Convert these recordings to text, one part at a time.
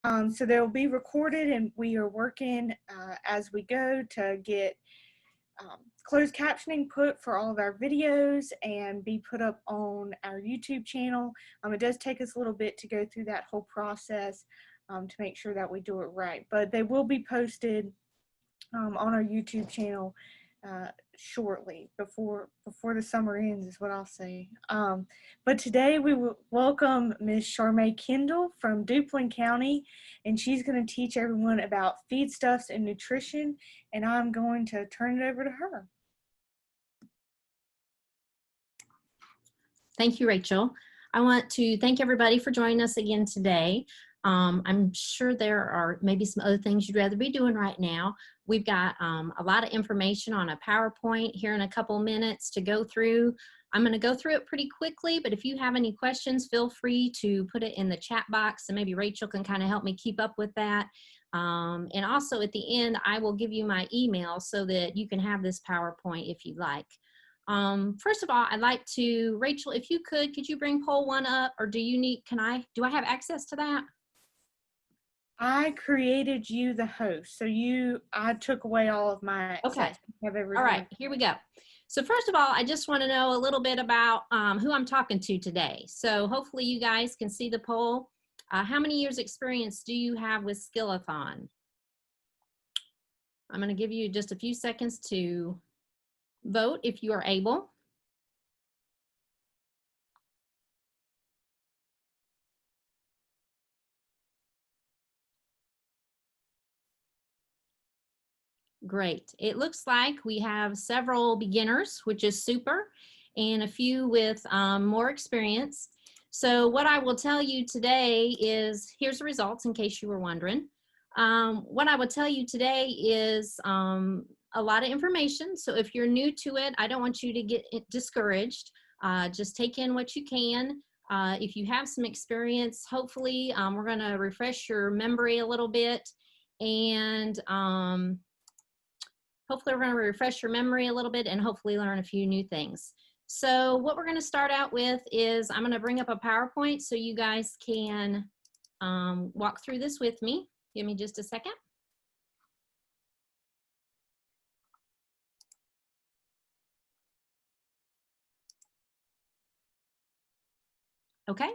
So they'll be recorded, and we are working as we go to get closed captioning put for all of our videos and be put up on our YouTube channel. It does take us a little bit to go through that whole process to make sure that we do it right, but they will be posted on our YouTube channel shortly before the summer ends is what I'll say. But today we will welcome Miss Charmae Kendall from Duplin County, and she's going to teach everyone about feedstuffs and nutrition, and I'm going to turn it over to her. Thank you, Rachel. I want to thank everybody for joining us again today. I'm sure there are maybe some other things you'd rather be doing right now. We've got a lot of information on a PowerPoint here in a couple minutes to go through. I'm going to go through it pretty quickly, but if you have any questions, feel free to put it in the chat box, and maybe Rachel can kind of help me keep up with that. And also at the end, I will give you my email so that you can have this PowerPoint if you'd like. First of all, I'd like to, Rachel, if you could you bring poll 1 up, or do I have access to that? I created you the host, so I took away all of my access. Okay. All right, here we go. So first of all, I just want to know a little bit about who I'm talking to today. So hopefully you guys can see the poll. How many years experience do you have with Skillathon? I'm going to give you just a few seconds to vote if you are able. Great. It looks like we have several beginners, which is super, and a few with more experience. So what I will tell you today is, here's the results in case you were wondering. What I will tell you today is a lot of information. So if you're new to it, I don't want you to get discouraged. Just take in what you can. If you have some experience, hopefully we're going to refresh your memory a little bit, and hopefully we're going to refresh your memory a little bit and hopefully learn a few new things. So what we're going to start out with is I'm going to bring up a PowerPoint so you guys can walk through this with me. Give me just a second. Okay.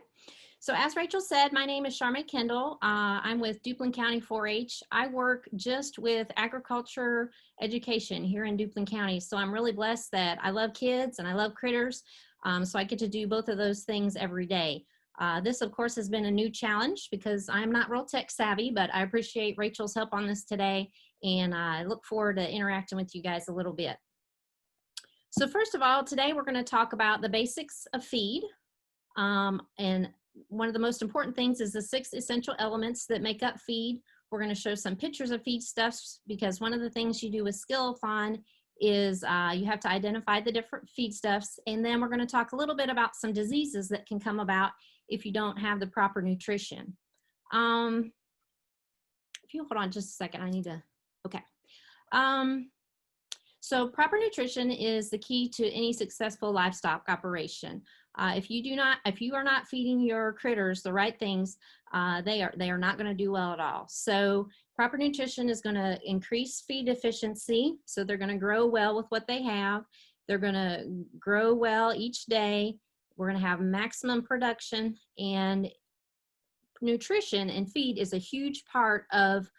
So as Rachel said, my name is Charmae Kendall. I'm with Duplin County 4-H. I work just with agriculture education here in Duplin County. So I'm really blessed that I love kids and I love critters. So I get to do both of those things every day. This, of course, has been a new challenge because I'm not real tech savvy, but I appreciate Rachel's help on this today. And I look forward to interacting with you guys a little bit. So first of all, today we're going to talk about the basics of feed. And one of the most important things is the 6 essential elements that make up feed. We're going to show some pictures of feedstuffs because one of the things you do with Skillathon is you have to identify the different feedstuffs, and then we're going to talk a little bit about some diseases that can come about if you don't have the proper nutrition. If you hold on just a second, I need to, okay. So proper nutrition is the key to any successful livestock operation. If you are not feeding your critters the right things, they are not going to do well at all. So proper nutrition is going to increase feed efficiency. So they're going to grow well with what they have. They're going to grow well each day. We're going to have maximum production, and nutrition and feed is a huge part of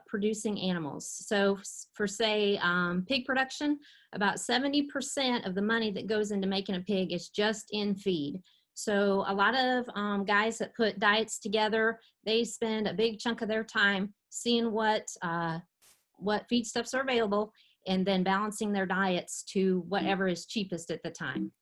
producing animals. So for say pig production, about 70% of the money that goes into making a pig is just in feed. So a lot of guys that put diets together, they spend a big chunk of their time seeing what feedstuffs are available and then balancing their diets to whatever is cheapest at the time.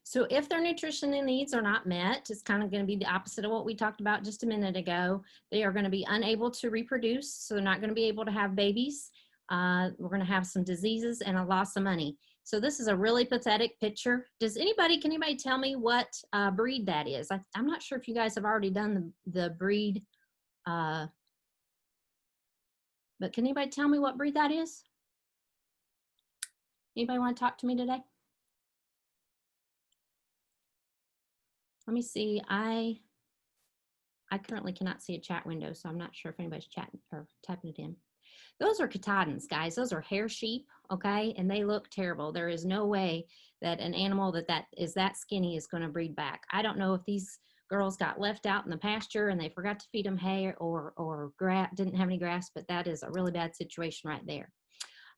So if their nutritional needs are not met, it's kind of going to be the opposite of what we talked about just a minute ago. They are going to be unable to reproduce, so they're not going to be able to have babies. We're going to have some diseases and a loss of money. So this is a really pathetic picture. Can anybody tell me what breed that is? I'm not sure if you guys have already done the breed, but can anybody tell me what breed that is? Anybody want to talk to me today? Let me see. I currently cannot see a chat window, so I'm not sure if anybody's chatting or typing it in. Those are Katahdins, guys. Those are hair sheep, okay? And they look terrible. There is no way that an animal that is that skinny is going to breed back. I don't know if these girls got left out in the pasture and they forgot to feed them hay or didn't have any grass, but that is a really bad situation right there.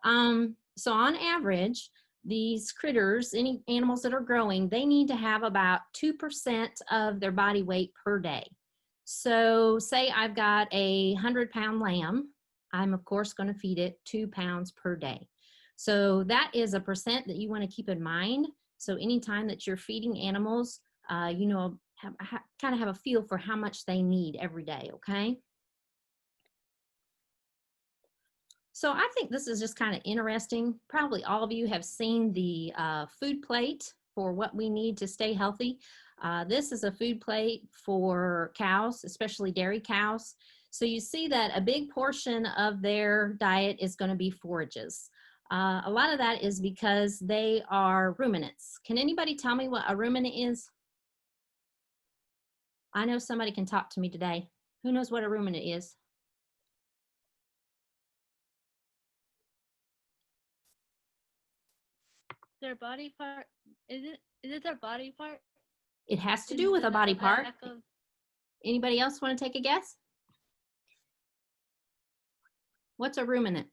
So on average, these critters, any animals that are growing, they need to have about 2% of their body weight per day. So say I've got a 100-pound lamb, I'm of course going to feed it 2 pounds per day. So that is a percent that you want to keep in mind. So anytime that you're feeding animals, you know, kind of have a feel for how much they need every day, okay? So I think this is just kind of interesting. Probably all of you have seen the food plate for what we need to stay healthy. This is a food plate for cows, especially dairy cows. So you see that a big portion of their diet is going to be forages. A lot of that is because they are ruminants. Can anybody tell me what a ruminant is? I know somebody can talk to me today. Who knows what a ruminant is? Their body part, is it their body part? It has to do with a body part. Anybody else want to take a guess? What's a ruminant?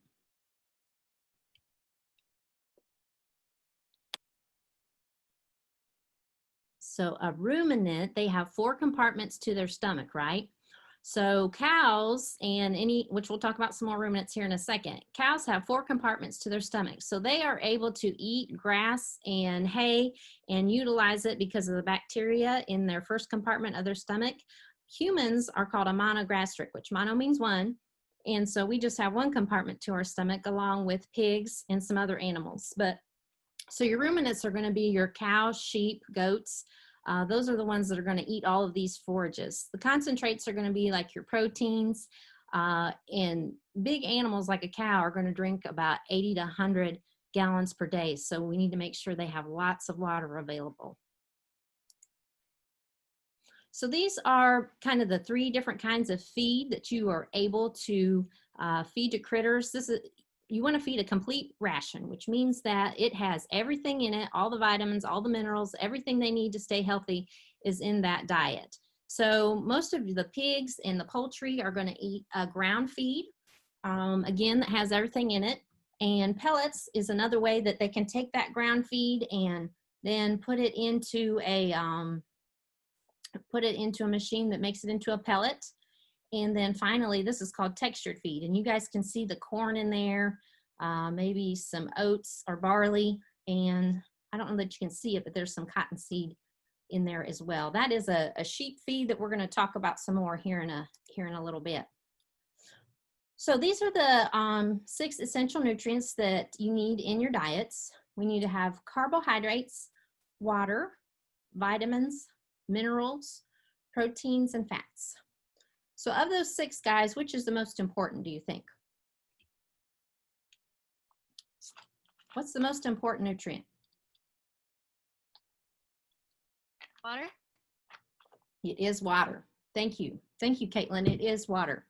So a ruminant, they have 4 compartments to their stomach, right? So cows and which we'll talk about some more ruminants here in a second. Cows have 4 compartments to their stomach. So they are able to eat grass and hay and utilize it because of the bacteria in their first compartment of their stomach. Humans are called a monogastric, which mono means one. And so we just have 1 compartment to our stomach along with pigs and some other animals. So your ruminants are going to be your cows, sheep, goats. Those are the ones that are going to eat all of these forages. The concentrates are going to be like your proteins, and big animals like a cow are going to drink about 80 to 100 gallons per day. So we need to make sure they have lots of water available. So these are kind of the 3 different kinds of feed that you are able to feed to critters. You want to feed a complete ration, which means that it has everything in it, all the vitamins, all the minerals, everything they need to stay healthy is in that diet. So most of the pigs and the poultry are going to eat a ground feed, again, that has everything in it. And pellets is another way that they can take that ground feed and then put it into a machine that makes it into a pellet. And then finally, this is called textured feed. And you guys can see the corn in there, maybe some oats or barley. And I don't know that you can see it, but there's some cottonseed in there as well. That is a sheep feed that we're going to talk about some more here in a little bit. So these are the 6 essential nutrients that you need in your diets. We need to have carbohydrates, water, vitamins, minerals, proteins, and fats. So of those 6 guys, which is the most important, do you think? What's the most important nutrient? Water? It is water. Thank you. Thank you, Caitlin. It is water.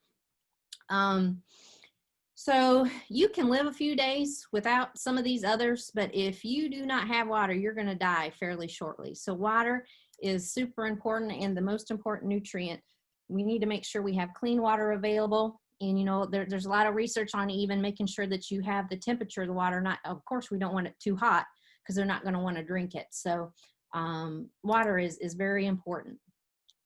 So you can live a few days without some of these others, but if you do not have water, you're going to die fairly shortly. So water is super important and the most important nutrient. We need to make sure we have clean water available. And, you know, there's a lot of research on even making sure that you have the temperature of the water. Of course, we don't want it too hot because they're not going to want to drink it. So water is very important.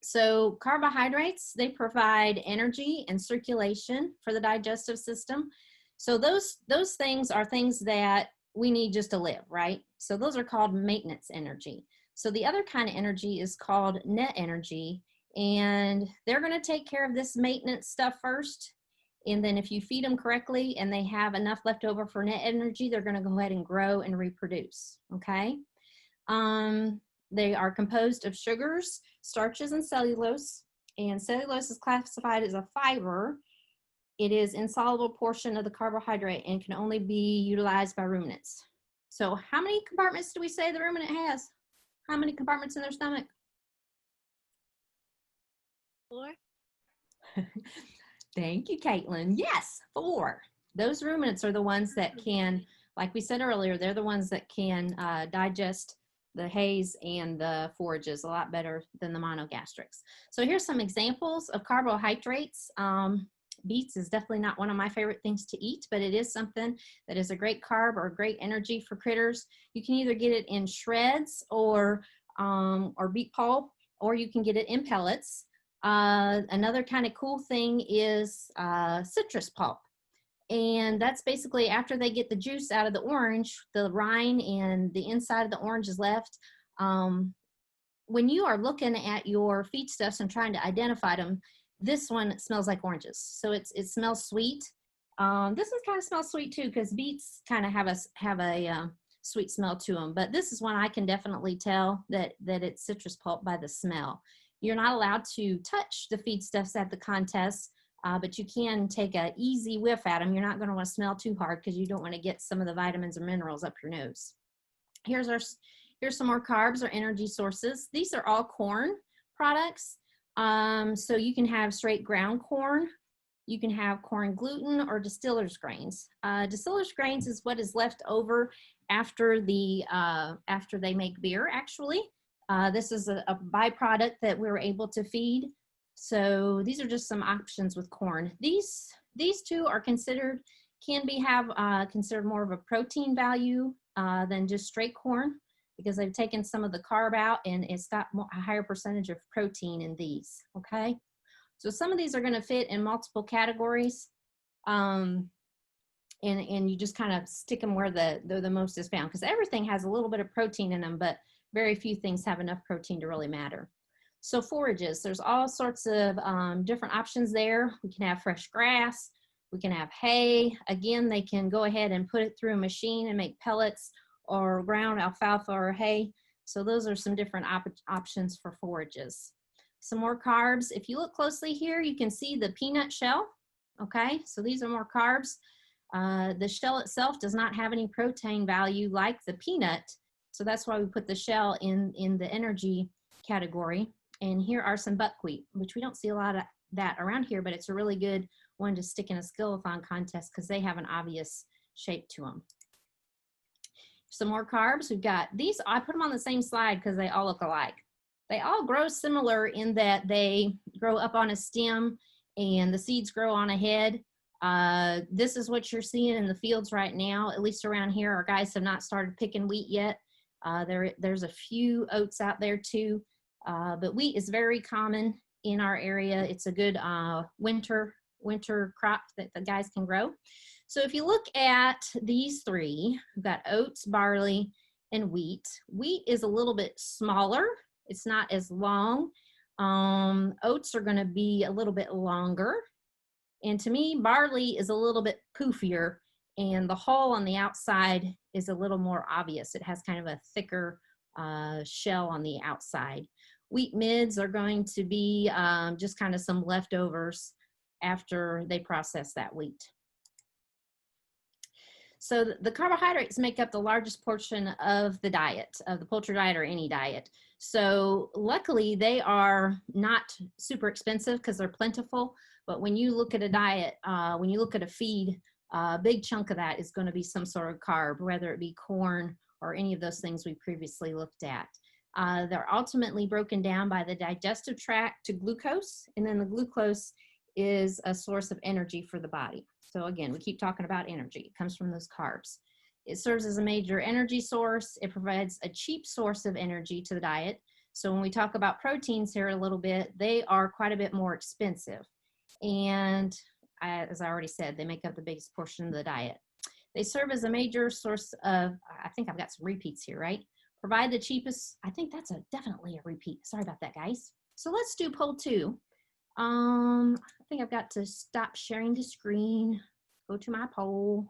So carbohydrates, they provide energy and circulation for the digestive system. So those things are things that we need just to live, right? So those are called maintenance energy. So the other kind of energy is called net energy. And they're going to take care of this maintenance stuff first. And then if you feed them correctly and they have enough left over for net energy, they're going to go ahead and grow and reproduce, okay? They are composed of sugars, starches, and cellulose. And cellulose is classified as a fiber. It is an insoluble portion of the carbohydrate and can only be utilized by ruminants. So how many compartments do we say the ruminant has? How many compartments in their stomach? 4. Thank you, Caitlin. Yes, 4. Those ruminants are the ones that can, like we said earlier, they're the ones that can digest the hays and the forages a lot better than the monogastrics. So here's some examples of carbohydrates. Beets is definitely not one of my favorite things to eat, but it is something that is a great carb or great energy for critters. You can either get it in shreds or beet pulp, or you can get it in pellets. Another kind of cool thing is citrus pulp. And that's basically after they get the juice out of the orange, the rind and the inside of the orange is left. When you are looking at your feedstuffs and trying to identify them, this one smells like oranges. So it smells sweet. This one kind of smells sweet too, because beets kind of have a sweet smell to them. But this is one I can definitely tell that it's citrus pulp by the smell. You're not allowed to touch the feedstuffs at the contest, but you can take an easy whiff at them. You're not going to want to smell too hard because you don't want to get some of the vitamins or minerals up your nose. Here's some more carbs or energy sources. These are all corn products. So you can have straight ground corn. You can have corn gluten or distiller's grains. Distiller's grains is what is left over after they make beer, actually. This is a byproduct that we were able to feed. So these are just some options with corn. These two are considered more of a protein value than just straight corn, because they've taken some of the carb out and it's got a higher percentage of protein in these, okay? So some of these are gonna fit in multiple categories, and you just kind of stick them where the most is found, because everything has a little bit of protein in them, but very few things have enough protein to really matter. So forages, there's all sorts of different options there. We can have fresh grass, we can have hay. Again, they can go ahead and put it through a machine and make pellets or ground alfalfa or hay. So those are some different options for forages. Some more carbs. If you look closely here, you can see the peanut shell. Okay, so these are more carbs. The shell itself does not have any protein value like the peanut. So that's why we put the shell in the energy category. And here are some buckwheat, which we don't see a lot of that around here, but it's a really good one to stick in a Skillathon contest because they have an obvious shape to them. Some more carbs. We've got these. I put them on the same slide because they all look alike. They all grow similar in that they grow up on a stem and the seeds grow on a head. This is what you're seeing in the fields right now, at least around here. Our guys have not started picking wheat yet. There's a few oats out there too, but wheat is very common in our area. It's a good winter crop that the guys can grow. So if you look at these three, we've got oats, barley, and wheat. Wheat is a little bit smaller. It's not as long. Oats are going to be a little bit longer. And to me, barley is a little bit poofier, and the hull on the outside is a little more obvious. It has kind of a thicker shell on the outside. Wheat mids are going to be just kind of some leftovers after they process that wheat. So the carbohydrates make up the largest portion of the diet, of the poultry diet or any diet. So luckily they are not super expensive because they're plentiful. But when you look at a diet, when you look at a feed, a big chunk of that is going to be some sort of carb, whether it be corn or any of those things we previously looked at. They're ultimately broken down by the digestive tract to glucose, and then the glucose is a source of energy for the body. So again, we keep talking about energy. It comes from those carbs. It serves as a major energy source. It provides a cheap source of energy to the diet. So when we talk about proteins here a little bit, they are quite a bit more expensive. And as I already said, they make up the biggest portion of the diet. They serve as a major source of, I think I've got some repeats here, right? Provide the cheapest, I think that's definitely a repeat. Sorry about that, guys. So let's do poll 2. I think I've got to stop sharing the screen, go to my poll.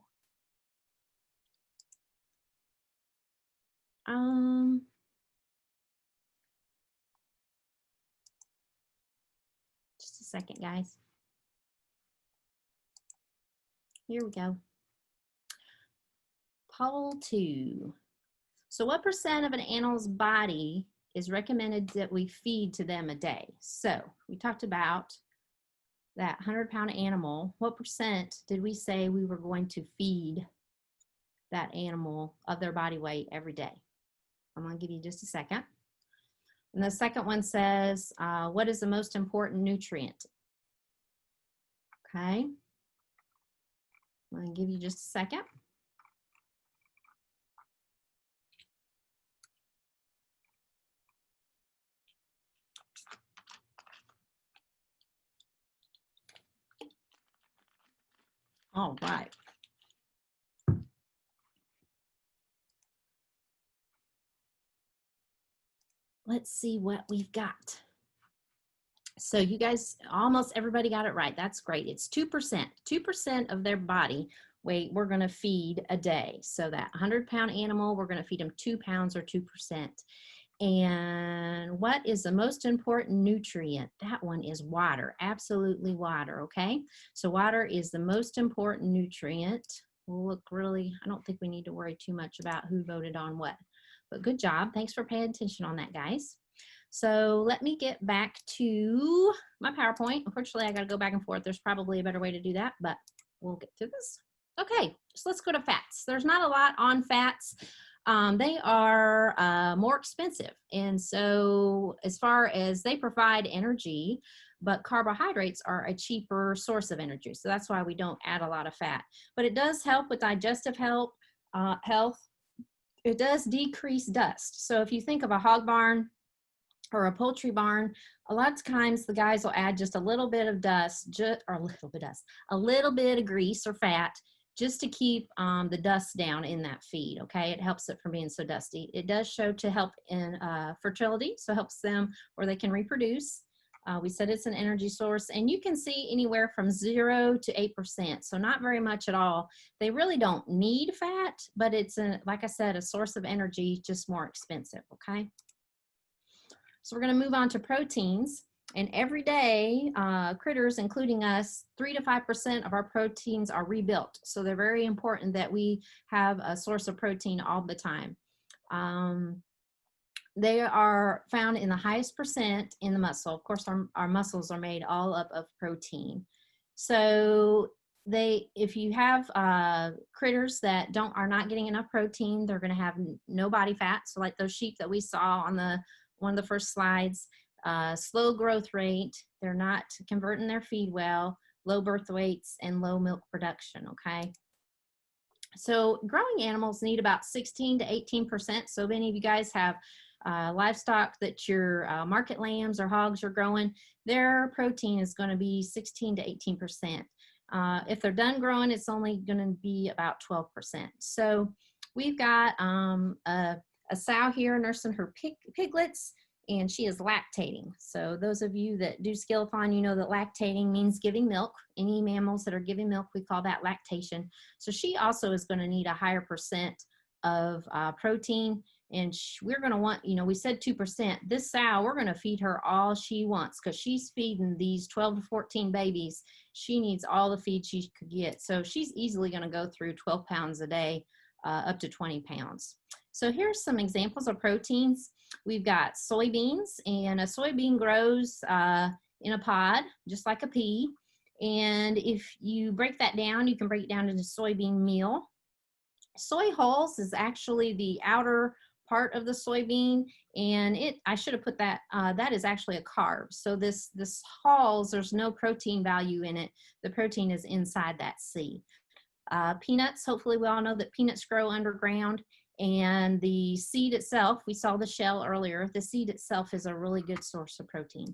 Just a second, guys. Here we go. Poll 2. So what % of an animal's body is recommended that we feed to them a day. So we talked about that 100-pound animal. What percent did we say we were going to feed that animal of their body weight every day? I'm going to give you just a second. And the second one says, what is the most important nutrient? Okay. I'm going to give you just a second. All right. Let's see what we've got. So you guys, almost everybody got it right. That's great. It's 2%. 2% of their body weight we're going to feed a day. So that 100-pound animal, we're going to feed them 2 pounds or 2%. And what is the most important nutrient? That one is water. Absolutely water, okay? So water is the most important nutrient. We'll look really, I don't think we need to worry too much about who voted on what. But good job. Thanks for paying attention on that, guys. So let me get back to my PowerPoint. Unfortunately, I got to go back and forth. There's probably a better way to do that, but we'll get through this. Okay, so let's go to fats. There's not a lot on fats. They are more expensive. And so as far as they provide energy, but carbohydrates are a cheaper source of energy. So that's why we don't add a lot of fat. But it does help with digestive health. It does decrease dust. So if you think of a hog barn or a poultry barn, a lot of times the guys will add just a little bit of dust, a little bit of grease or fat, just to keep the dust down in that feed, okay? It helps it from being so dusty. It does show to help in fertility, so helps them where they can reproduce. We said it's an energy source, and you can see anywhere from 0 to 8%, so not very much at all. They really don't need fat, but it's, like I said, a source of energy, just more expensive, okay? So we're going to move on to proteins. And every day, critters, including us, 3 to 5% of our proteins are rebuilt. So they're very important that we have a source of protein all the time. They are found in the highest percent in the muscle. Of course, our muscles are made all up of protein. So if you have critters that are not getting enough protein, they're going to have no body fat. So like those sheep that we saw on one of the first slides, slow growth rate, they're not converting their feed well, low birth weights, and low milk production, okay? So growing animals need about 16 to 18%. So many of you guys have livestock that your market lambs or hogs are growing, their protein is going to be 16 to 18%. If they're done growing, it's only going to be about 12%. So we've got a sow here nursing her piglets, and she is lactating. So those of you that do Skillathon, you know that lactating means giving milk. Any mammals that are giving milk, we call that lactation. So she also is going to need a higher percent of protein. And we're going to want, we said 2%. This sow, we're going to feed her all she wants because she's feeding these 12 to 14 babies. She needs all the feed she could get. So she's easily going to go through 12 pounds a day, up to 20 pounds. So here's some examples of proteins. We've got soybeans, and a soybean grows in a pod, just like a pea. And if you break that down, you can break it down into soybean meal. Soy hulls is actually the outer part of the soybean, and I should have put that, that is actually a carb. So this hulls, there's no protein value in it. The protein is inside that seed. Peanuts, hopefully we all know that peanuts grow underground, and the seed itself, we saw the shell earlier, the seed itself is a really good source of protein.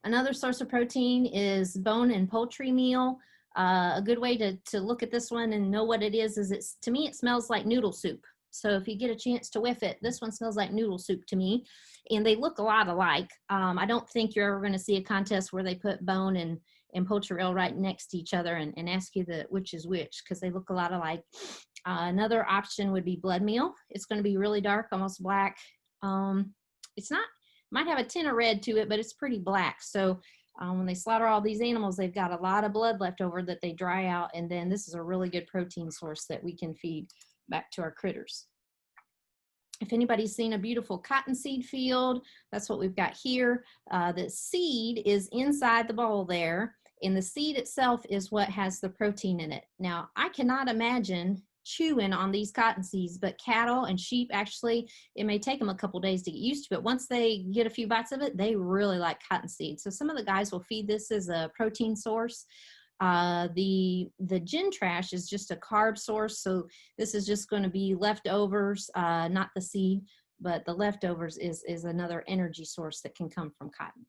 Another source of protein is bone and poultry meal. A good way to look at this one and know what it is to me, it smells like noodle soup. So if you get a chance to whiff it, this one smells like noodle soup to me, and they look a lot alike. I don't think you're ever going to see a contest where they put bone and poultry all right next to each other and ask you which is which, because they look a lot alike. Another option would be blood meal. It's going to be really dark, almost black. Might have a tint of red to it, but it's pretty black. So when they slaughter all these animals, they've got a lot of blood left over that they dry out, and then this is a really good protein source that we can feed back to our critters. If anybody's seen a beautiful cottonseed field, that's what we've got here. The seed is inside the bowl there, and the seed itself is what has the protein in it. Now, I cannot imagine chewing on these cotton seeds, but cattle and sheep, actually, it may take them a couple days to get used to it. Once they get a few bites of it, they really like cotton seeds. So some of the guys will feed this as a protein source. The gin trash is just a carb source, so this is just going to be leftovers, not the seed, but the leftovers is another energy source that can come from cotton.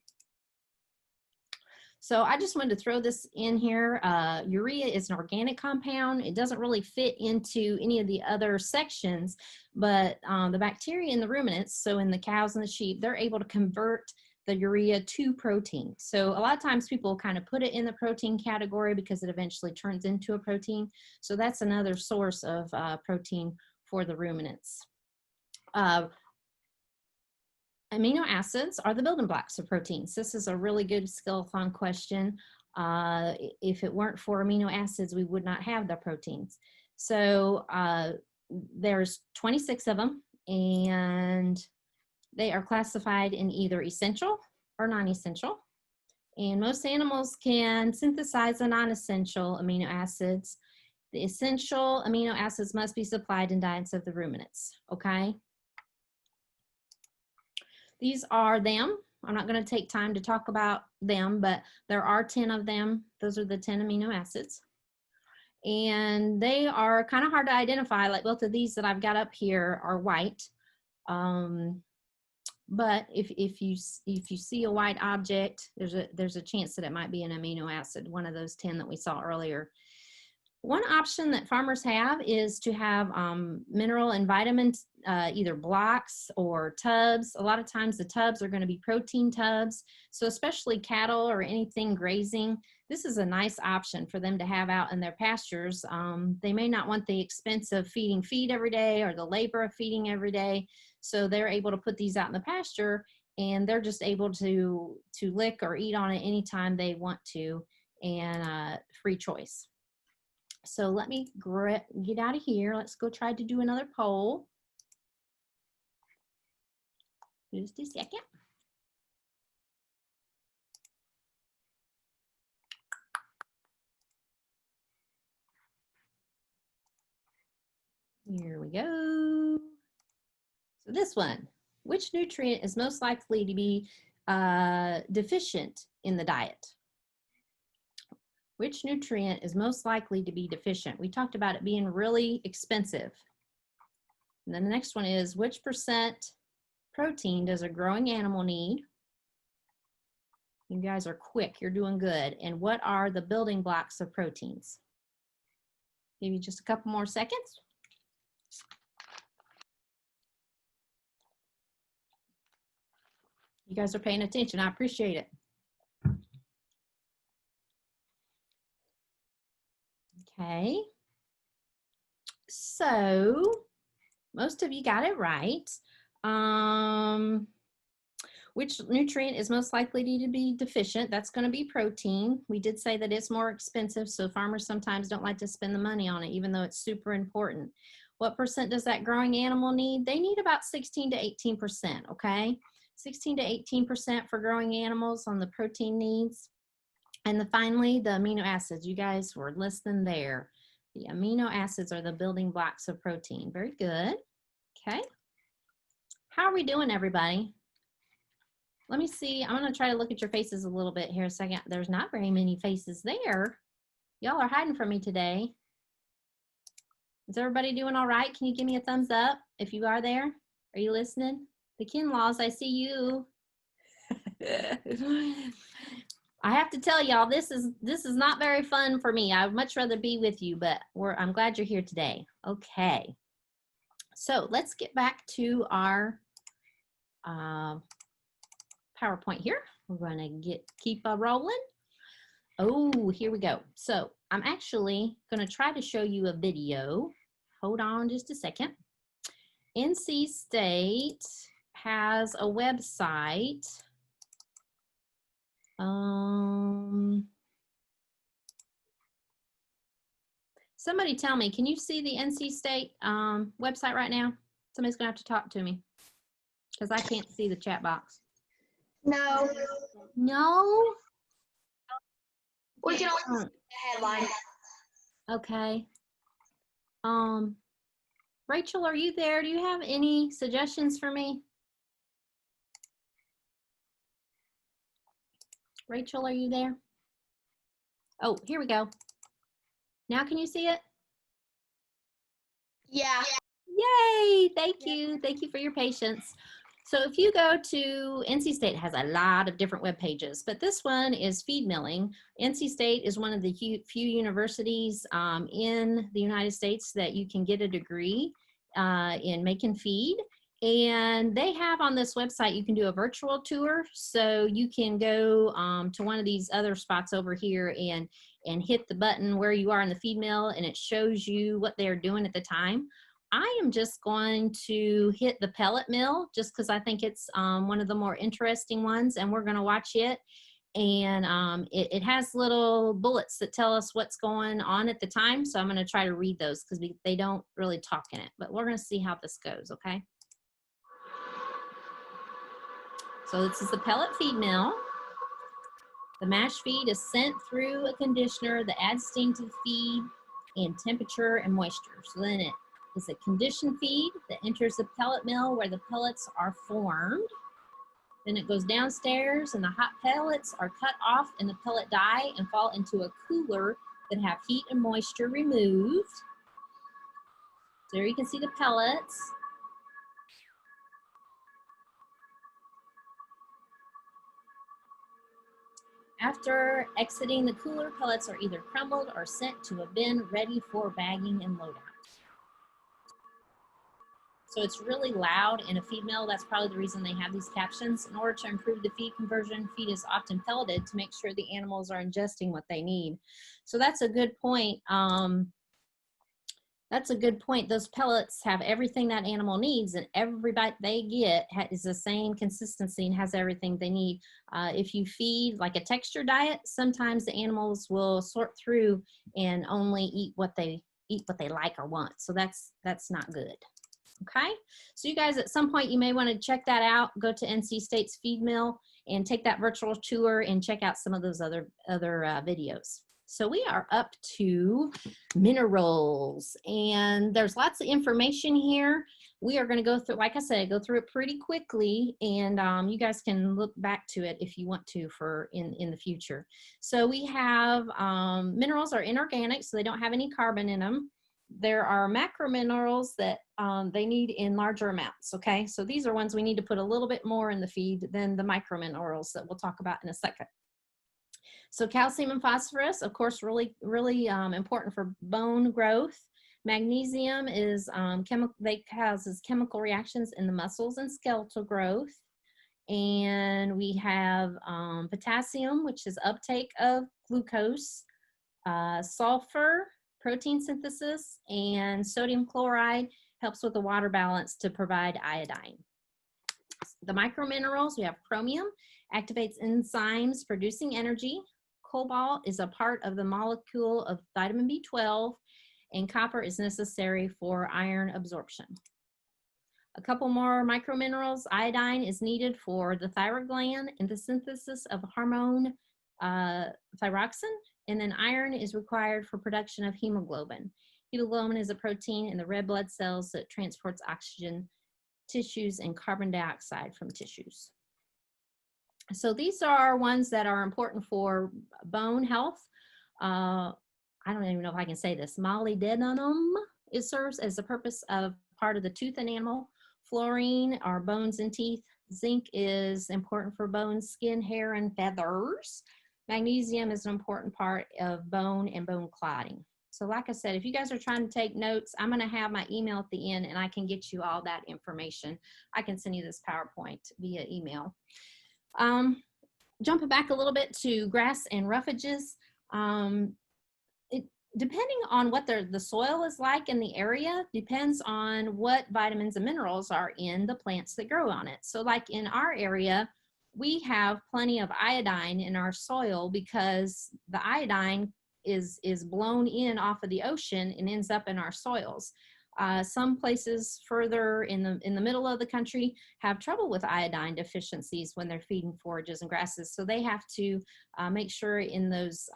So I just wanted to throw this in here. Urea is an organic compound. It doesn't really fit into any of the other sections, but the bacteria in the ruminants, so in the cows and the sheep, they're able to convert the urea to protein. So a lot of times people kind of put it in the protein category because it eventually turns into a protein. So that's another source of protein for the ruminants. Amino acids are the building blocks of proteins. This is a really good Skillathon question. If it weren't for amino acids, we would not have the proteins. So there's 26 of them, and they are classified in either essential or non-essential. And most animals can synthesize the non-essential amino acids. The essential amino acids must be supplied in diets of the ruminants, okay? These are them. I'm not going to take time to talk about them, but there are 10 of them. Those are the 10 amino acids. And they are kind of hard to identify. Like both of these that I've got up here are white. But if you see a white object, there's a chance that it might be an amino acid, one of those 10 that we saw earlier. One option that farmers have is to have mineral and vitamin either blocks or tubs. A lot of times the tubs are going to be protein tubs. So especially cattle or anything grazing, this is a nice option for them to have out in their pastures. They may not want the expense of feeding feed every day or the labor of feeding every day. So they're able to put these out in the pasture, and they're just able to lick or eat on it anytime they want to, and free choice. So let me get out of here. Let's go try to do another poll. Just a second. Here we go. So this one, which nutrient is most likely to be deficient in the diet? Which nutrient is most likely to be deficient? We talked about it being really expensive. And then the next one is, which percent protein does a growing animal need? You guys are quick, you're doing good. And what are the building blocks of proteins? Give you just a couple more seconds. You guys are paying attention, I appreciate it. Okay, so most of you got it right. Which nutrient is most likely to be deficient? That's going to be protein. We did say that it's more expensive, so farmers sometimes don't like to spend the money on it, even though it's super important. What percent does that growing animal need? They need about 16 to 18%, okay? 16 to 18% for growing animals on the protein needs. And finally, the amino acids. You guys were listening there. The amino acids are the building blocks of protein. Very good. Okay. How are we doing, everybody? Let me see. I'm going to try to look at your faces a little bit here a second. There's not very many faces there. Y'all are hiding from me today. Is everybody doing all right? Can you give me a thumbs up if you are there? Are you listening? The Kinlaws, I see you. I have to tell y'all, this is not very fun for me. I would much rather be with you, but I'm glad you're here today. Okay, so let's get back to our PowerPoint here. We're going to keep rolling. Oh, here we go. So I'm actually going to try to show you a video. Hold on just a second. NC State has a website. Somebody tell me, can you see the NC State website right now? Somebody's gonna have to talk to me because I can't see the chat box. No. No? We can only see the headline. Okay. Rachel, are you there? Do you have any suggestions for me? Rachel, are you there? Oh, here we go. Now can you see it? Yeah. Yay! Thank you. Thank you for your patience. So if you go to, NC State has a lot of different web pages, but this one is feed milling. NC State is one of the few universities in the United States that you can get a degree in making feed. And they have on this website, you can do a virtual tour. So you can go to one of these other spots over here and hit the button where you are in the feed mill, and it shows you what they're doing at the time. I am just going to hit the pellet mill just because I think it's one of the more interesting ones, and we're going to watch it. And it has little bullets that tell us what's going on at the time. So I'm going to try to read those because they don't really talk in it, but we're going to see how this goes, okay? So this is the pellet feed mill. The mash feed is sent through a conditioner that adds steam to the feed and temperature and moisture. So then it is a conditioned feed that enters the pellet mill where the pellets are formed. Then it goes downstairs and the hot pellets are cut off in the pellet die and fall into a cooler that have heat and moisture removed. So there you can see the pellets. After exiting the cooler, pellets are either crumbled or sent to a bin ready for bagging and loadout. So it's really loud in a feed mill. That's probably the reason they have these captions. In order to improve the feed conversion, feed is often pelleted to make sure the animals are ingesting what they need. So that's a good point. That's a good point. Those pellets have everything that animal needs, and every bite they get is the same consistency and has everything they need. If you feed like a texture diet, sometimes the animals will sort through and only eat what they like or want. So that's not good. Okay, so you guys at some point you may want to check that out. Go to NC State's feed mill and take that virtual tour and check out some of those other videos. So we are up to minerals, and there's lots of information here. We are going to go through, like I said, go through it pretty quickly, and you guys can look back to it if you want to for in the future. So we have minerals are inorganic, so they don't have any carbon in them. There are macrominerals that they need in larger amounts, okay? So these are ones we need to put a little bit more in the feed than the microminerals that we'll talk about in a second. So calcium and phosphorus, of course, really important for bone growth. Magnesium is causes chemical reactions in the muscles and skeletal growth. And we have potassium, which is uptake of glucose, sulfur, protein synthesis, and sodium chloride helps with the water balance to provide iodine. The microminerals, we have chromium, activates enzymes producing energy. Cobalt is a part of the molecule of vitamin B12, and copper is necessary for iron absorption. A couple more microminerals. Iodine is needed for the thyroid gland and the synthesis of hormone thyroxine, and then iron is required for production of hemoglobin. Hemoglobin is a protein in the red blood cells that transports oxygen, tissues, and carbon dioxide from tissues. So these are ones that are important for bone health. I don't even know if I can say this. Molybdenum, it serves as the purpose of part of the tooth in animal. Fluorine are bones and teeth. Zinc is important for bones, skin, hair, and feathers. Magnesium is an important part of bone and bone clotting. So like I said, if you guys are trying to take notes, I'm going to have my email at the end, and I can get you all that information. I can send you this PowerPoint via email. Jumping back a little bit to grass and roughages, depending on what the soil is like in the area, depends on what vitamins and minerals are in the plants that grow on it. So like in our area, we have plenty of iodine in our soil because the iodine is blown in off of the ocean and ends up in our soils. Some places further in the middle of the country have trouble with iodine deficiencies when they're feeding forages and grasses. So they have to make sure in those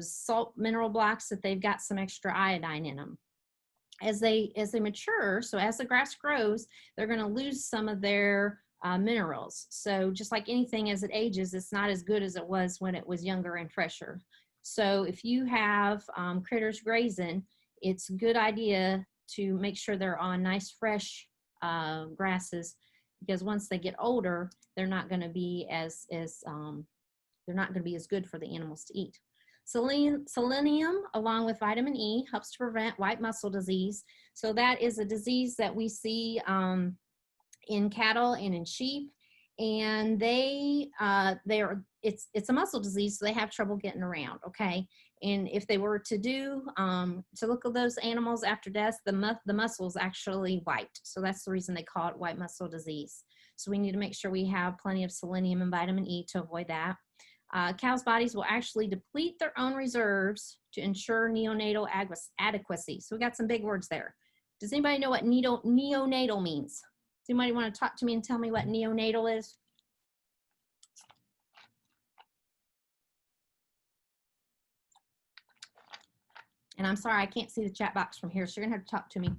salt mineral blocks that they've got some extra iodine in them. As they mature, so as the grass grows, they're going to lose some of their minerals. So just like anything, as it ages, it's not as good as it was when it was younger and fresher. So if you have critters grazing, it's a good idea to make sure they're on nice fresh grasses, because once they get older, they're not going to be as good for the animals to eat. Selenium, along with vitamin E, helps to prevent white muscle disease. So that is a disease that we see in cattle and in sheep, and it's a muscle disease, so they have trouble getting around. Okay, and if they were to look at those animals after death, the muscle is actually white, so that's the reason they call it white muscle disease. So we need to make sure we have plenty of selenium and vitamin E to avoid that. Cows' bodies will actually deplete their own reserves to ensure neonatal adequacy. So we got some big words there. Does anybody know what neonatal means? Does anybody want to talk to me and tell me what neonatal is? And I'm sorry, I can't see the chat box from here, so you're gonna have to talk to me.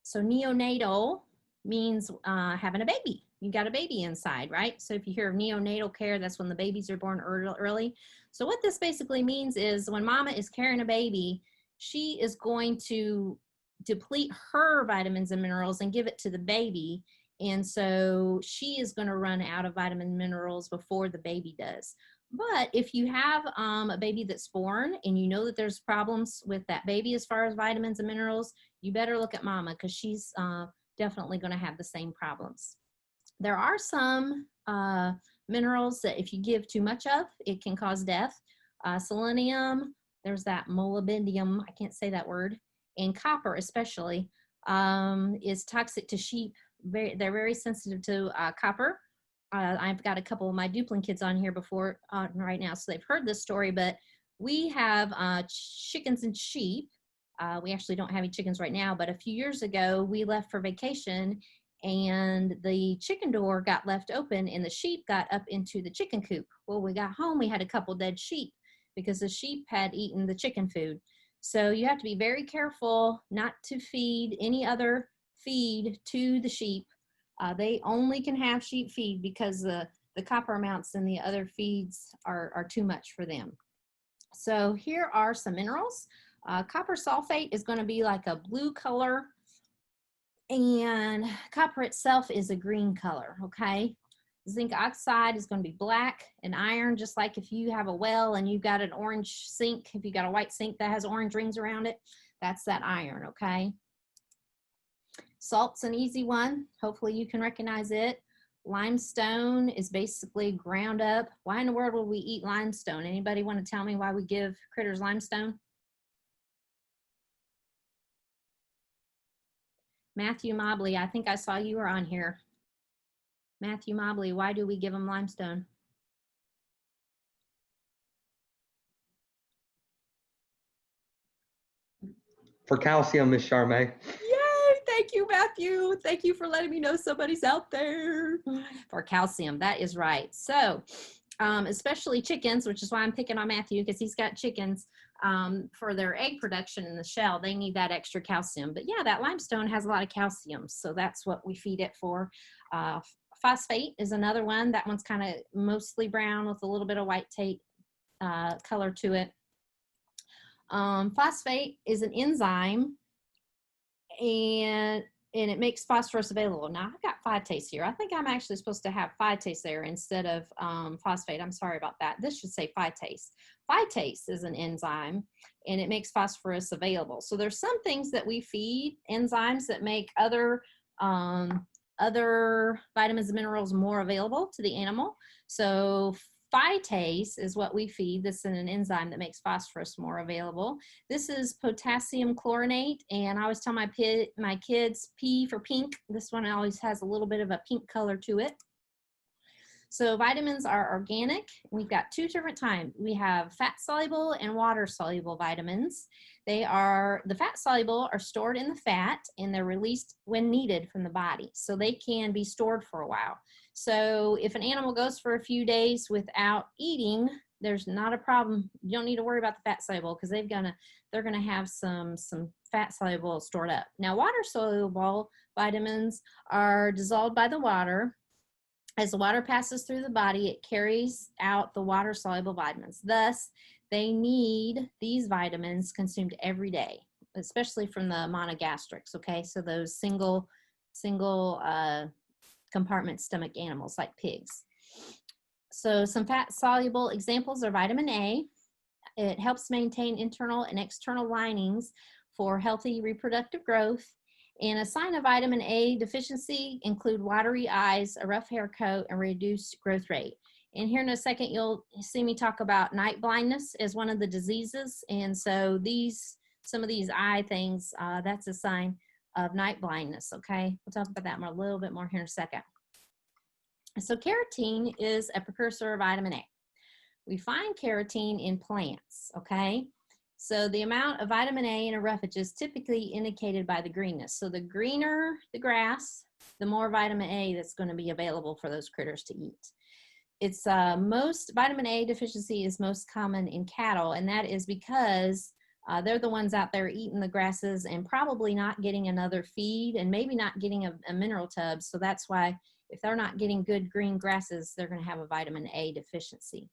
So neonatal means having a baby. You got a baby inside, right? So if you hear of neonatal care, that's when the babies are born early. So what this basically means is when mama is carrying a baby, she is going to deplete her vitamins and minerals and give it to the baby. And so she is going to run out of vitamin and minerals before the baby does. But if you have a baby that's born and you know that there's problems with that baby as far as vitamins and minerals, you better look at mama, because she's definitely going to have the same problems. There are some minerals that if you give too much of, it can cause death. Selenium, there's that molybdenum, I can't say that word, and copper especially is toxic to sheep. They're very sensitive to copper. I've got a couple of my Duplin kids on here before right now, so they've heard this story, but we have chickens and sheep. We actually don't have any chickens right now, but a few years ago, we left for vacation and the chicken door got left open and the sheep got up into the chicken coop. Well, we got home, we had a couple dead sheep because the sheep had eaten the chicken food. So you have to be very careful not to feed any other feed to the sheep. They only can have sheep feed because the copper amounts in the other feeds are too much for them. So here are some minerals. Copper sulfate is going to be like a blue color, and copper itself is a green color, okay? Zinc oxide is going to be black, and iron, just like if you have a well and you've got an orange sink, if you got a white sink that has orange rings around it, that's that iron, okay? Salt's an easy one. Hopefully you can recognize it. Limestone is basically ground up. Why in the world would we eat limestone? Anybody want to tell me why we give critters limestone? Matthew Mobley, I think I saw you were on here. Matthew Mobley, why do we give them limestone? For calcium, Miss Charmae. Yay, thank you, Matthew. Thank you for letting me know somebody's out there. For calcium, that is right. So, especially chickens, which is why I'm picking on Matthew, because he's got chickens. For their egg production in the shell, they need that extra calcium. But yeah, that limestone has a lot of calcium, so that's what we feed it for. Phosphate is another one. That one's kind of mostly brown with a little bit of white color to it. Phosphate is an enzyme, and it makes phosphorus available. Now, I've got phytase here. I think I'm actually supposed to have phytase there instead of phosphate. I'm sorry about that. This should say phytase. Phytase is an enzyme, and it makes phosphorus available. So there's some things that we feed, enzymes that make other vitamins and minerals more available to the animal. So phytase is what we feed. This is an enzyme that makes phosphorus more available. This is potassium chlorinate, and I always tell my kids P for pink. This one always has a little bit of a pink color to it. So vitamins are organic. We've got two different types. We have fat-soluble and water-soluble vitamins. The fat-soluble are stored in the fat and they're released when needed from the body. So they can be stored for a while. So if an animal goes for a few days without eating, there's not a problem. You don't need to worry about the fat-soluble because they're gonna have some fat-soluble stored up. Now, water-soluble vitamins are dissolved by the water. As the water passes through the body, it carries out the water-soluble vitamins. Thus, they need these vitamins consumed every day, especially from the monogastrics, okay? So those single compartment stomach animals like pigs. So some fat-soluble examples are vitamin A. It helps maintain internal and external linings for healthy reproductive growth. And a sign of vitamin A deficiency include watery eyes, a rough hair coat, and reduced growth rate. And here in a second, you'll see me talk about night blindness as one of the diseases. And so some of these eye things, that's a sign of night blindness, okay? We'll talk about that a little bit more here in a second. So carotene is a precursor of vitamin A. We find carotene in plants, okay? So the amount of vitamin A in a roughage is typically indicated by the greenness. So the greener the grass, the more vitamin A that's going to be available for those critters to eat. It's most vitamin A deficiency is most common in cattle, and that is because they're the ones out there eating the grasses and probably not getting another feed and maybe not getting a mineral tub. So that's why if they're not getting good green grasses, they're going to have a vitamin A deficiency.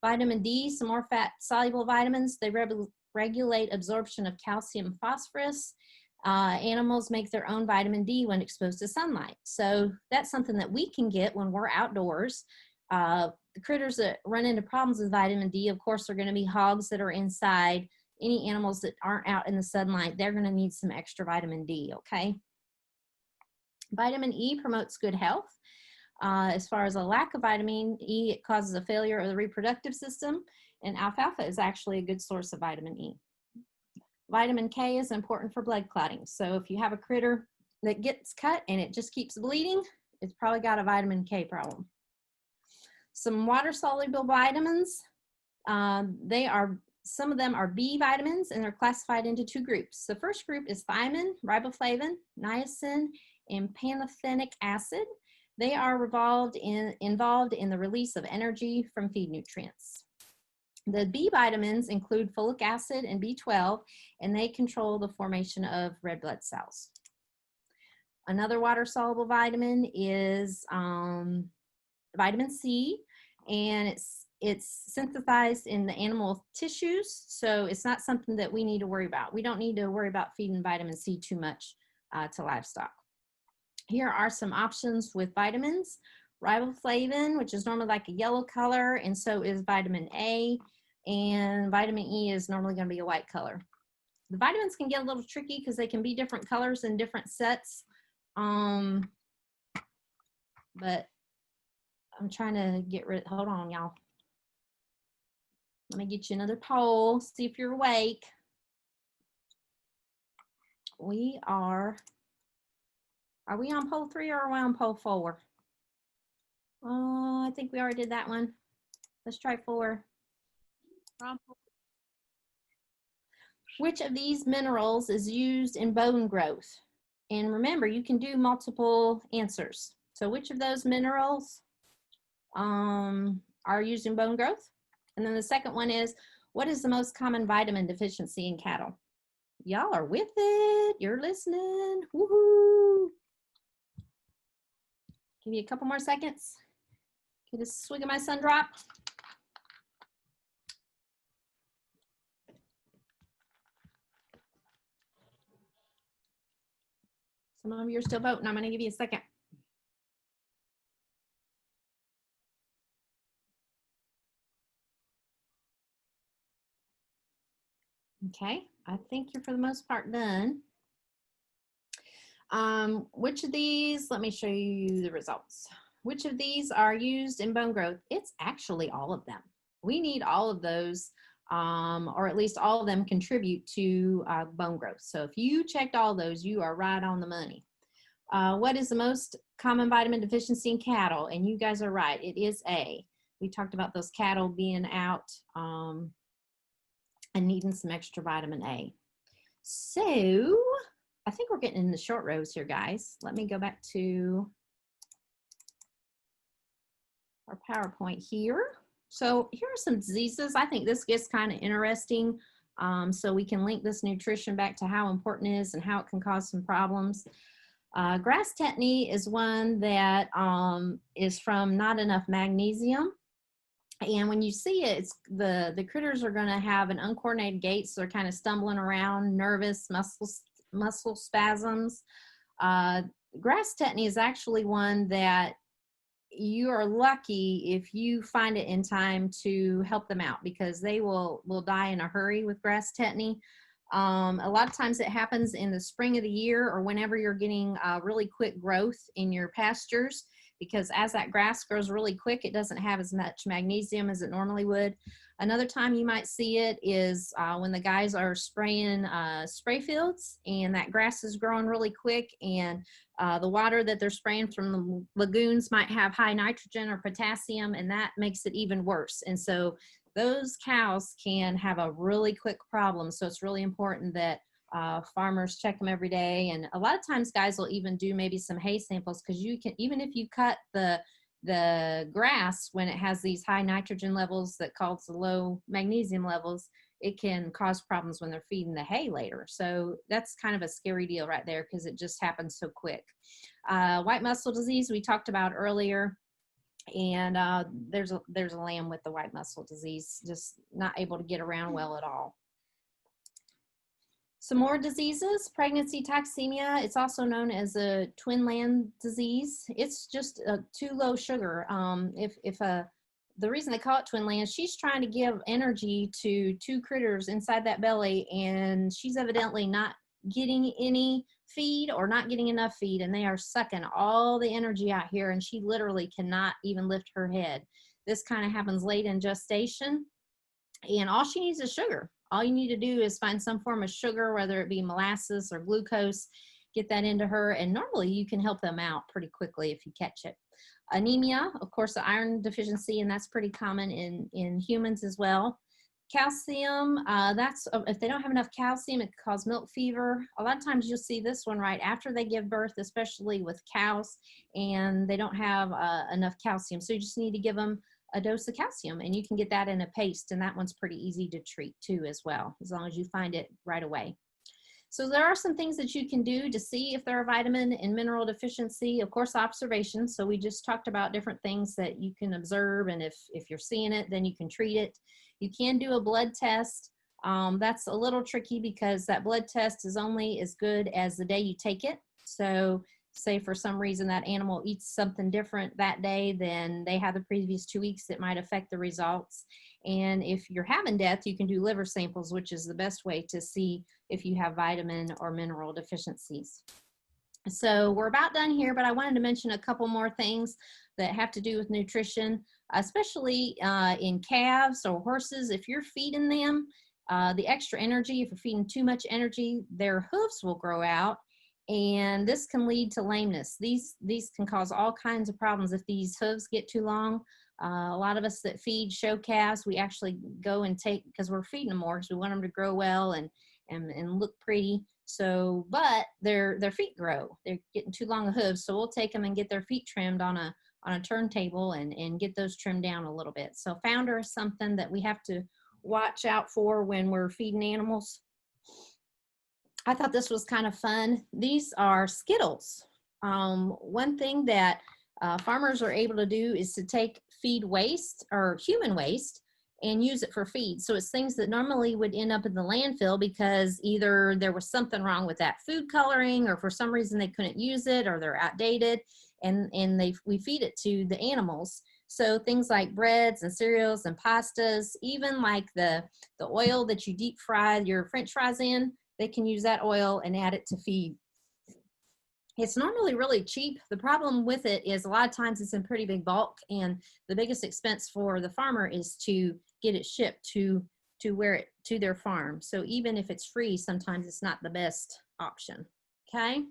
Vitamin D, some more fat-soluble vitamins, they regulate absorption of calcium and phosphorus. Animals make their own vitamin D when exposed to sunlight. So that's something that we can get when we're outdoors. The critters that run into problems with vitamin D, of course, are going to be hogs that are inside. Any animals that aren't out in the sunlight, they're going to need some extra vitamin D, okay? Vitamin E promotes good health. As far as a lack of vitamin E, it causes a failure of the reproductive system, and alfalfa is actually a good source of vitamin E. Vitamin K is important for blood clotting. So if you have a critter that gets cut and it just keeps bleeding, it's probably got a vitamin K problem. Some water-soluble vitamins, some of them are B vitamins, and they're classified into two groups. The first group is thiamine, riboflavin, niacin, and pantothenic acid. They are involved in the release of energy from feed nutrients. The B vitamins include folic acid and B12, and they control the formation of red blood cells. Another water-soluble vitamin is vitamin C, and it's synthesized in the animal tissues, so it's not something that we need to worry about. We don't need to worry about feeding vitamin C too much to livestock. Here are some options with vitamins. Riboflavin, which is normally like a yellow color, and so is vitamin A, and vitamin E is normally going to be a white color. The vitamins can get a little tricky because they can be different colors in different sets, but I'm trying to get rid, hold on, y'all. Let me get you another poll, see if you're awake. Are we on poll 3 or are we on poll 4? Oh, I think we already did that one. Let's try 4. Which of these minerals is used in bone growth? And remember, you can do multiple answers. So which of those minerals are used in bone growth? And then the second one is, what is the most common vitamin deficiency in cattle? Y'all are with it. You're listening. Woohoo. Give you a couple more seconds. Get a swig of my sun drop. Some of you are still voting. I'm going to give you a second. Okay, I think you're for the most part done. Which of these, let me show you the results. Which of these are used in bone growth? It's actually all of them. We need all of those, or at least all of them contribute to bone growth. So if you checked all those, you are right on the money. What is the most common vitamin deficiency in cattle? And you guys are right, it is A. We talked about those cattle being out and needing some extra vitamin A. So I think we're getting in the short rows here, guys. Let me go back to our PowerPoint here. So here are some diseases. I think this gets kind of interesting. So we can link this nutrition back to how important it is and how it can cause some problems. Grass tetany is one that is from not enough magnesium. And when you see it, it's the critters are going to have an uncoordinated gait, so they're kind of stumbling around, nervous, muscle spasms. Grass tetany is actually one that you are lucky if you find it in time to help them out, because they will die in a hurry with grass tetany. A lot of times it happens in the spring of the year or whenever you're getting really quick growth in your pastures, because as that grass grows really quick, it doesn't have as much magnesium as it normally would. Another time you might see it is when the guys are spraying spray fields and that grass is growing really quick, and the water that they're spraying from the lagoons might have high nitrogen or potassium, and that makes it even worse. And so those cows can have a really quick problem. So it's really important that farmers check them every day. And a lot of times guys will even do maybe some hay samples, because you can, even if you cut the grass when it has these high nitrogen levels that cause the low magnesium levels, it can cause problems when they're feeding the hay later. So that's kind of a scary deal right there, because it just happens so quick. White muscle disease we talked about earlier, and there's a lamb with the white muscle disease, just not able to get around well at all. Some more diseases: pregnancy toxemia. It's also known as a twin land disease. It's just too low sugar. The reason they call it twin land, she's trying to give energy to two critters inside that belly, and she's evidently not getting any feed or not getting enough feed, and they are sucking all the energy out here, and she literally cannot even lift her head. This kind of happens late in gestation, and all she needs is sugar. All you need to do is find some form of sugar, whether it be molasses or glucose, get that into her, and normally you can help them out pretty quickly if you catch it. Anemia, of course, the iron deficiency, and that's pretty common in humans as well. Calcium, that's if they don't have enough calcium, it can cause milk fever. A lot of times you'll see this one right after they give birth, especially with cows, and they don't have enough calcium. So you just need to give them a dose of calcium, and you can get that in a paste, and that one's pretty easy to treat too as well, as long as you find it right away. So there are some things that you can do to see if they're a vitamin and mineral deficiency. Of course, observation. So we just talked about different things that you can observe, and if you're seeing it, then you can treat it. You can do a blood test. That's a little tricky, because that blood test is only as good as the day you take it. So say for some reason that animal eats something different that day than they had the previous 2 weeks, it might affect the results. And if you're having death, you can do liver samples, which is the best way to see if you have vitamin or mineral deficiencies. So we're about done here, but I wanted to mention a couple more things that have to do with nutrition, especially in calves or horses. If you're feeding them the extra energy, if you're feeding too much energy, their hooves will grow out, and this can lead to lameness. These can cause all kinds of problems if these hooves get too long. A lot of us that feed show calves, we actually go and take, because we're feeding them more, because we want them to grow well and look pretty. So, but their feet grow. They're getting too long of hooves, so we'll take them and get their feet trimmed on a turntable and get those trimmed down a little bit. So founder is something that we have to watch out for when we're feeding animals. I thought this was kind of fun. These are Skittles. One thing that farmers are able to do is to take feed waste or human waste and use it for feed. So it's things that normally would end up in the landfill because either there was something wrong with that food coloring, or for some reason they couldn't use it, or they're outdated, and we feed it to the animals. So things like breads and cereals and pastas, even like the oil that you deep fry your French fries in, they can use that oil and add it to feed. It's normally really cheap. The problem with it is a lot of times it's in pretty big bulk, and the biggest expense for the farmer is to get it shipped to their farm. So even if it's free, sometimes it's not the best option. Okay.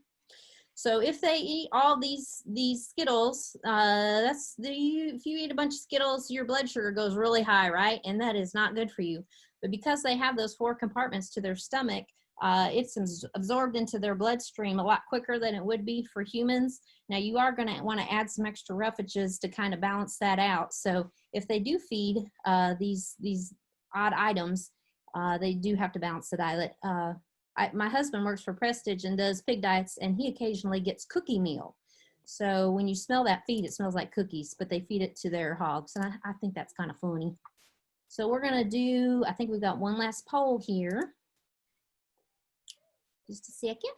So if they eat all these Skittles, if you eat a bunch of Skittles, your blood sugar goes really high, right? And that is not good for you. But because they have those 4 compartments to their stomach, it's absorbed into their bloodstream a lot quicker than it would be for humans. Now you are going to want to add some extra roughages to kind of balance that out. So if they do feed these odd items, they do have to balance the diet. My husband works for Prestige and does pig diets, and he occasionally gets cookie meal. So when you smell that feed, it smells like cookies, but they feed it to their hogs. And I think that's kind of funny. So we're going to do, I think we've got one last poll here. Just a second.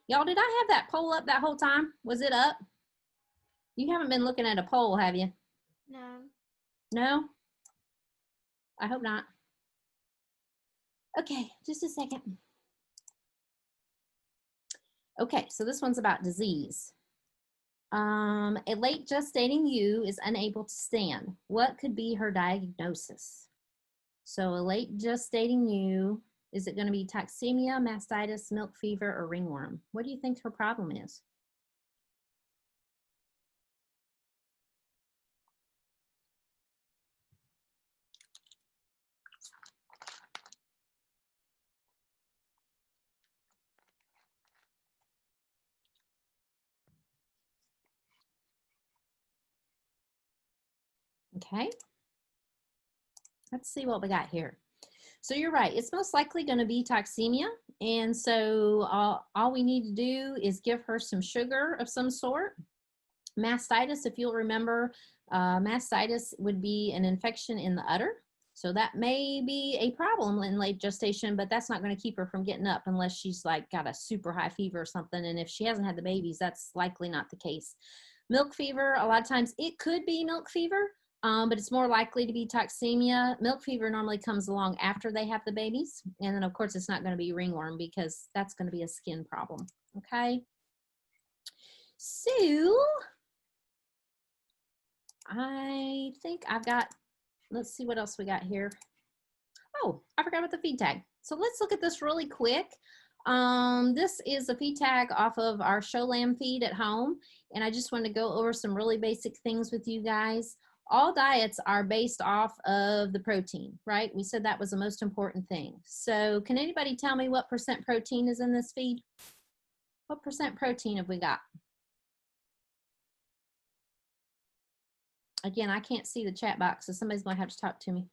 Y'all, did I have that poll up that whole time? Was it up? You haven't been looking at a poll, have you? No. No? I hope not. Okay, just a second. Okay, so this one's about disease. A late gestating ewe is unable to stand. What could be her diagnosis? So a late gestating ewe, is it going to be toxemia, mastitis, milk fever, or ringworm? What do you think her problem is? Okay, let's see what we got here. So you're right, it's most likely going to be toxemia. And so all we need to do is give her some sugar of some sort. Mastitis, if you'll remember, mastitis would be an infection in the udder. So that may be a problem in late gestation, but that's not going to keep her from getting up unless she's like got a super high fever or something. And if she hasn't had the babies, that's likely not the case. Milk fever, a lot of times it could be milk fever, but it's more likely to be toxemia. Milk fever normally comes along after they have the babies. And then of course it's not going to be ringworm because that's going to be a skin problem. Okay. So I think I've got, let's see what else we got here. Oh, I forgot about the feed tag. So let's look at this really quick. This is a feed tag off of our show lamb feed at home. And I just want to go over some really basic things with you guys. All diets are based off of the protein, right? We said that was the most important thing. So can anybody tell me what % protein is in this feed? What % protein have we got? Again, I can't see the chat box, so somebody's going to have to talk to me.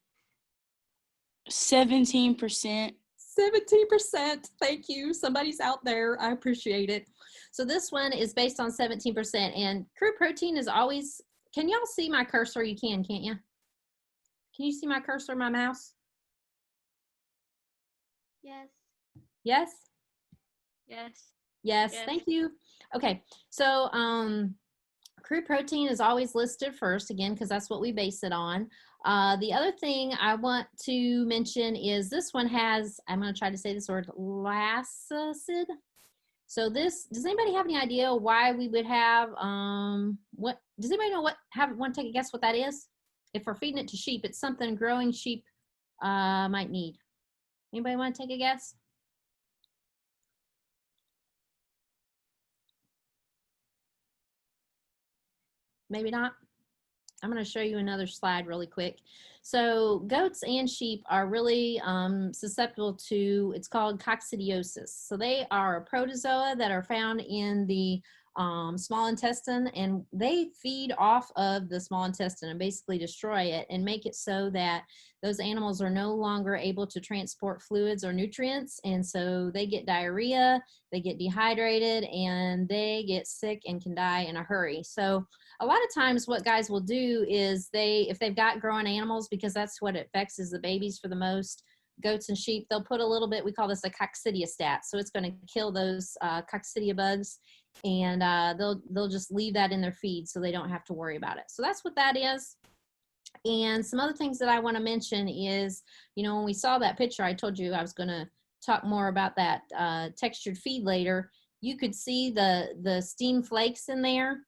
17%. 17%. Thank you. Somebody's out there. I appreciate it. So this one is based on 17%. And crude protein is always, can y'all see my cursor? You can, can't you? Can you see my cursor, my mouse? Yes. Yes? Yes. Yes, Yes. thank you. Okay, so crude protein is always listed first, again, because that's what we base it on. The other thing I want to mention is this one has, I'm going to try to say this word, lacid. So this, does anybody have any idea why we would have, does anybody know want to take a guess what that is? If we're feeding it to sheep, it's something growing sheep might need. Anybody want to take a guess? Maybe not. I'm going to show you another slide really quick. So goats and sheep are really susceptible to, it's called coccidiosis. So they are a protozoa that are found in the small intestine, and they feed off of the small intestine and basically destroy it and make it so that those animals are no longer able to transport fluids or nutrients. And so they get diarrhea, they get dehydrated, and they get sick and can die in a hurry. So a lot of times what guys will do is if they've got growing animals, because that's what it affects is the babies for the most, goats and sheep, they'll put a little bit, we call this a coccidiostat. So it's going to kill those coccidia bugs, and they'll just leave that in their feed so they don't have to worry about it. So that's what that is. And some other things that I want to mention is, you know, when we saw that picture, I told you I was going to talk more about that textured feed later. You could see the steam flakes in there.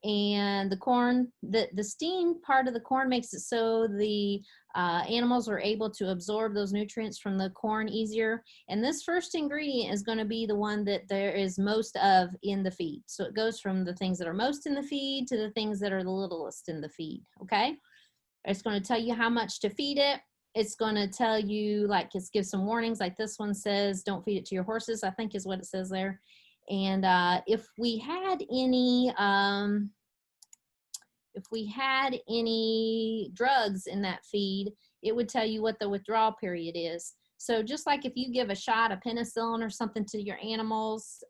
And the corn, the steam part of the corn makes it so the Animals are able to absorb those nutrients from the corn easier. And this first ingredient is going to be the one that there is most of in the feed. So it goes from the things that are most in the feed to the things that are the littlest in the feed, okay? It's going to tell you how much to feed it. It's going to tell you, like, it's give some warnings, like this one says, don't feed it to your horses, I think is what it says there. And if we had any drugs in that feed, it would tell you what the withdrawal period is. So just like if you give a shot of penicillin or something to your animals,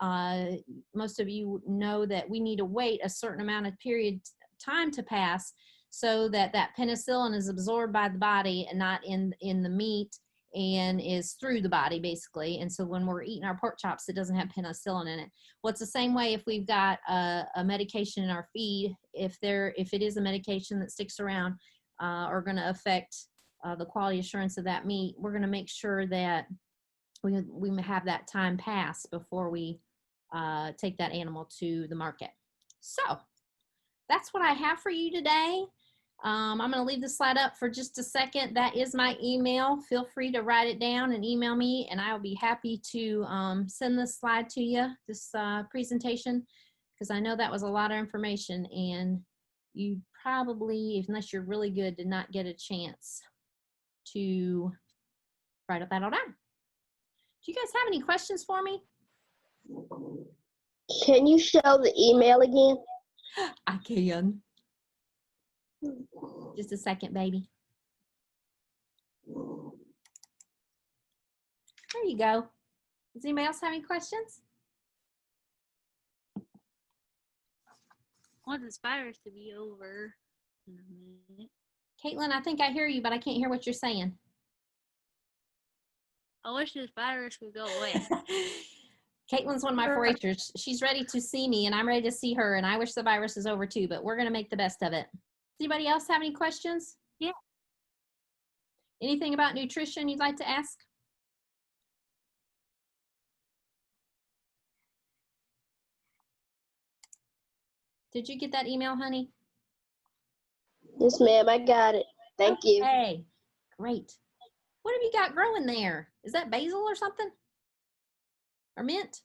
most of you know that we need to wait a certain amount of time to pass so that that penicillin is absorbed by the body and not in the meat, and is through the body basically. And so when we're eating our pork chops, it doesn't have penicillin in it. Well, it's the same way if we've got a medication in our feed. If it is a medication that sticks around or going to affect the quality assurance of that meat, we're going to make sure that we have that time pass before we take that animal to the market. So that's what I have for you today. I'm going to leave the slide up for just a second. That is my email. Feel free to write it down and email me, and I'll be happy to send this slide to you, this presentation, because I know that was a lot of information, and you probably, unless you're really good, did not get a chance to write that all down. Do you guys have any questions for me? Can you show the email again? I can. Just a second, baby. There you go. Does anybody else have any questions? I want this virus to be over in a minute. Caitlin, I think I hear you, but I can't hear what you're saying. I wish this virus would go away. Caitlin's one of my 4-H'ers. She's ready to see me, and I'm ready to see her, and I wish the virus is over too, but we're going to make the best of it. Does anybody else have any questions? Yeah. Anything about nutrition you'd like to ask? Did you get that email, honey? Yes, ma'am, I got it. Thank you. Hey, great. What have you got growing there? Is that basil or something? Or mint?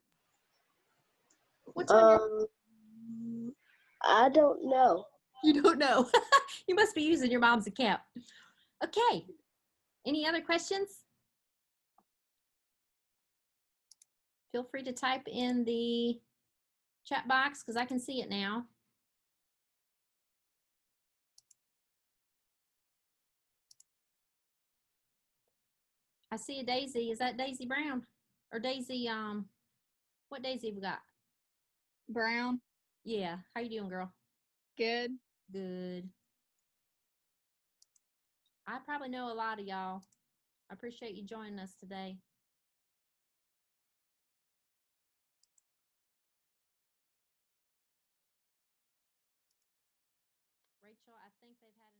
What's on your... I don't know. You don't know. You must be using your mom's account. Okay. Any other questions? Feel free to type in the chat box because I can see it now. I see a Daisy. Is that Daisy Brown? Or Daisy, what Daisy have we got? Brown. Yeah. How you doing, girl? Good. Good. I probably know a lot of y'all. I appreciate you joining us today. Rachel, I think they've had